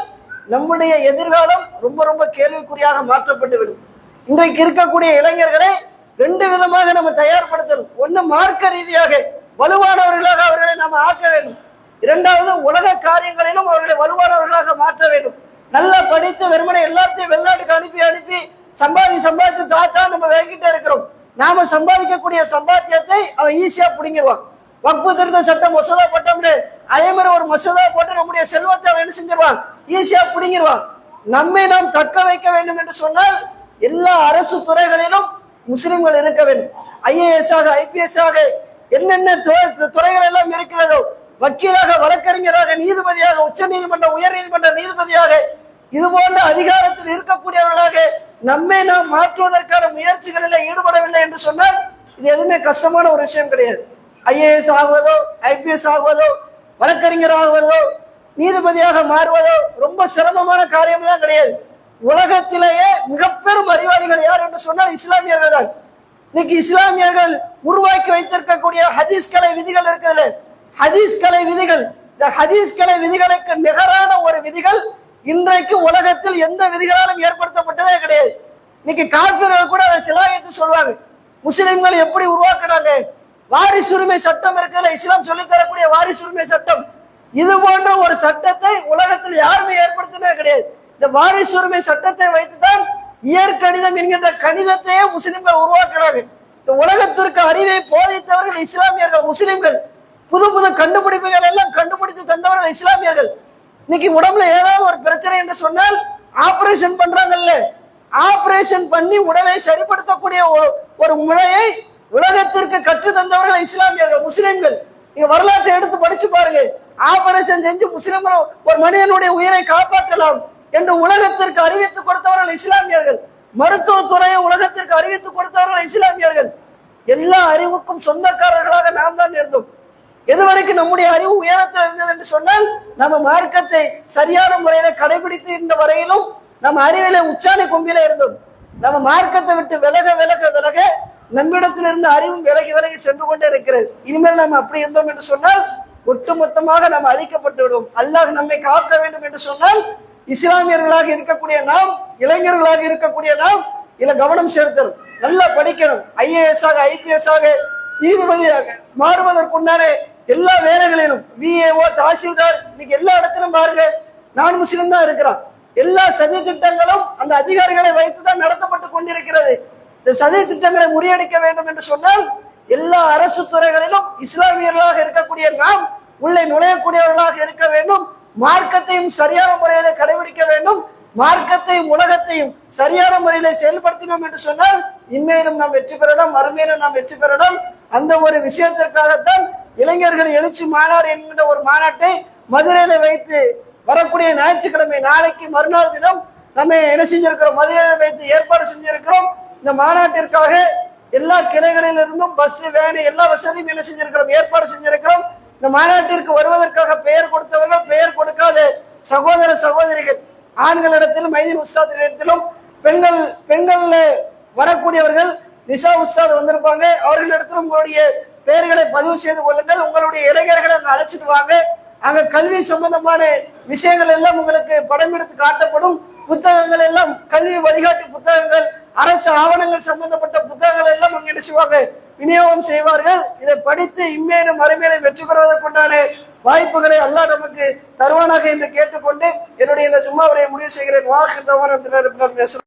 நம்முடைய எதிர்காலம் ரொம்ப ரொம்ப கேள்விக்குறியாக மாற்றப்பட்டு விடும். இன்றைக்கு இருக்கக்கூடிய இளைஞர்களை 2 விதமாக நம்ம தயார்படுத்தணும். ஒன்று, மார்க்க ரீதியாக வலுவானவர்களாக அவர்களை நாம் ஆக்க வேண்டும். 2வது, உலக காரியங்களிலும் அவர்களை வலுவானவர்களாக மாற்ற வேண்டும். நல்லா படித்து வெறுமனை எல்லாத்தையும் வெளிநாட்டுக்கு அனுப்பி சம்பாதிச்சு தாத்தா நம்ம வாங்கிட்டே இருக்கிறோம். நாம சம்பாதிக்கக்கூடிய சம்பாத்தியத்தை அவன் ஈஸியா பிடிங்கிடுவான். வக்ஃபு திருத்த சட்டம் மசோதா போட்டோம்னு அதே மாதிரி ஒரு மசோதா போட்டு நம்முடைய செல்வத்தை அவன் என்ன செஞ்சிருவான், ஈஸியா பிடிங்கிடுவான். நம்மை நாம் தக்க வைக்க வேண்டும் என்று சொன்னால் எல்லா அரசு துறைகளிலும் முஸ்லிம்கள் இருக்க வேண்டும். IAS ஆக, IPS ஆக, என்னென்ன துறைகள் எல்லாம் இருக்கிறதோ, வக்கீலாக, வழக்கறிஞராக, நீதிபதியாக, உச்ச நீதிமன்ற, உயர் நீதிமன்ற நீதிபதியாக, இது போன்ற அதிகாரத்தில் இருக்கக்கூடியவர்களாக நம்மை நாம் மாற்றுவதற்கான முயற்சிகளில் ஈடுபடவில்லை என்று சொன்னால் இது எதுவுமே கஷ்டமான ஒரு விஷயம் கிடையாது. IAS ஆகுவதோ, IPS ஆகுவதோ, வழக்கறிஞர் ஆகுவதோ, நீதிபதியாக மாறுவதோ ரொம்ப சிரமமான காரியம்லாம் கிடையாது. உலகத்திலேயே மிக பெரும் அறிவாளிகள் யார் என்று சொன்னால் இஸ்லாமியர்கள் தான். இன்னைக்கு இஸ்லாமியர்கள் உருவாக்கி வைத்திருக்கக்கூடிய ஹதீஸ் கலை விதிகள் இருக்குதுல்ல, ஹதீஸ் கலை விதிகள், இந்த ஹதீஸ் கலை விதிகளுக்கு நிகரான ஒரு விதிகள் இன்றைக்கு உலகத்தில் எந்த விதிகளாலும் ஏற்படுத்தப்பட்டதே கிடையாது. இன்னைக்கு காஃபிர்கள் கூட அதை சிலாகித்து சொல்வாங்க. முஸ்லிம்கள் எப்படி உருவாக்குறாங்க, வாரிசுரிமை சட்டம் இருக்குல்ல, இஸ்லாம் சொல்லி தரக்கூடிய வாரிசுரிமை சட்டம், இது போன்ற ஒரு சட்டத்தை உலகத்தில் யாருமே ஏற்படுத்தினே கிடையாது. இந்த வாரிசுரிமை சட்டத்தை வைத்துதான் இயற்கணிதம் என்கின்ற கணிதத்தையே முஸ்லிம்கள் உருவாக்குறாங்க. இந்த உலகத்திற்கு அறிவை போதித்தவர்கள் இஸ்லாமியர்கள், முஸ்லிம்கள். புது புது கண்டுபிடிப்புகள் எல்லாம் கண்டுபிடித்து தந்தவர்கள் இஸ்லாமியர்கள். இன்னைக்கு உடம்புல ஏதாவது ஒரு பிரச்சனை என்று சொன்னால் ஆபரேஷன் பண்றாங்கல்ல, ஆபரேஷன் பண்ணி உடலை சரிப்படுத்தக்கூடிய ஒரு முறையை உலகத்திற்கு கற்று தந்தவர்கள் இஸ்லாமியர்கள், முஸ்லிம்கள். நீங்க வரலாற்றை எடுத்து படிச்சு பாருங்க. ஆபரேஷன் செஞ்சு முஸ்லிம்கள் ஒரு மனிதனுடைய உயிரை காப்பாற்றலாம் என்று உலகத்திற்கு அறிவித்துக் கொடுத்தவர்கள் இஸ்லாமியர்கள். மருத்துவத்துறையை உலகத்திற்கு அறிவித்துக் கொடுத்தவர்கள் இஸ்லாமியர்கள். எல்லா அறிவுக்கும் சொந்தக்காரர்களாக நாம் தான் இருந்தோம். எதுவரைக்கும் நம்முடைய அறிவு உயரத்தில் இருந்தது என்று சொன்னால், நம்ம மார்க்கத்தை சரியான முறையில கடைபிடித்து இருந்த வரையிலும் நம்ம அறிவில உச்சாணி கொம்பில இருந்தோம். நம்ம மார்க்கத்தை விட்டு விலக விலக விலக நம்மிடத்திலிருந்து அறிவும் விலகி விலகி சென்று கொண்டே இருக்கிறது. இனிமேல் நம்ம அப்படி இருந்தோம் என்று சொன்னால் ஒட்டுமொத்தமாக நாம் அழிக்கப்பட்டு விடுவோம். அல்லாஹ் நம்மை காக்க வேண்டும் என்று சொன்னால், இஸ்லாமியர்களாக இருக்கக்கூடிய நாம், இளைஞர்களாக இருக்கக்கூடிய நாம் இதுல கவனம் செலுத்தணும். நல்லா படிக்கணும். IAS ஆக, IPS ஆக, நீதிபதியாக மாறுவதற்குண்டான எல்லா வேலைகளிலும் VAO, தாசில்தார், இன்னைக்கு எல்லா இடத்திலும் பாருங்க நான் முஸ்லிம் தான் இருக்கிறான். எல்லா சதி திட்டங்களும் அந்த அதிகாரிகளை வைத்துதான் நடத்தப்பட்டு கொண்டிருக்கிறது. இந்த சதி திட்டங்களை முறியடிக்க வேண்டும் என்று சொன்னால் எல்லா அரசு துறைகளிலும் இஸ்லாமியர்களாக இருக்கக்கூடிய நாம் உள்ளே நுழையக்கூடியவர்களாக இருக்க வேண்டும். மார்க்கத்தையும் சரியான முறையில கடைபிடிக்க வேண்டும். மார்க்கத்தையும் உலகத்தையும் சரியான முறையில செயல்படுத்தினோம் என்று சொன்னால் இம்மையிலும் நாம் வெற்றி பெறணும், மறுமையிலும் நாம் வெற்றி பெறணும். அந்த ஒரு விஷயத்திற்காகத்தான் இளைஞர்கள் எழுச்சி மாநாடு என்கின்ற ஒரு மாநாட்டை மதுரையில வைத்து வரக்கூடிய ஞாயிற்றுக்கிழமை, நாளைக்கு மறுநாள் தினம் நம்ம என்ன செஞ்சிருக்கிறோம், மதுரையில வைத்து ஏற்பாடு செஞ்சிருக்கிறோம். இந்த மாநாட்டிற்காக எல்லா கிளைகளில் இருந்தும் பஸ், வேன் எல்லா வசதியும் என்ன செஞ்சிருக்கிறோம், ஏற்பாடு செஞ்சிருக்கிறோம். இந்த மாநாட்டிற்கு வருவதற்காக பெயர் கொடுத்தவர்கள், பெயர் கொடுக்காத சகோதர சகோதரிகள், ஆண்களிடத்திலும் மைதீன் உஸ்தாதிடத்திலும், பெண்கள் வரக்கூடியவர்கள் நிசா உஸ்தாத் வந்திருப்பாங்க, அவர்களிடத்திலும் உங்களுடைய பெயர்களை பதிவு செய்து கொள்ளுங்கள். உங்களுடைய இளைஞர்களை அங்க அழைச்சிட்டு வாங்க. அங்க கல்வி சம்பந்தமான விஷயங்கள் எல்லாம் உங்களுக்கு படம் எடுத்து காட்டப்படும். புத்தகங்கள் எல்லாம் கல்வி வழிகாட்டு புத்தகங்கள், அரசு ஆவணங்கள் சம்பந்தப்பட்ட புத்தகங்கள் எல்லாம் அங்க என்ன செய்வாங்க, விநியோகம் செய்வார்கள். இதை படித்து இம்மேலும் மறுமையிலும் வெற்றி பெறுவதற்குண்டான வாய்ப்புகளை அல்லாஹ் நமக்கு தருவானாக என்று கேட்டுக்கொண்டு என்னுடைய இந்த ஜும்மாவுரையை முடிவு செய்கிறேன். வாஹிர் தவானா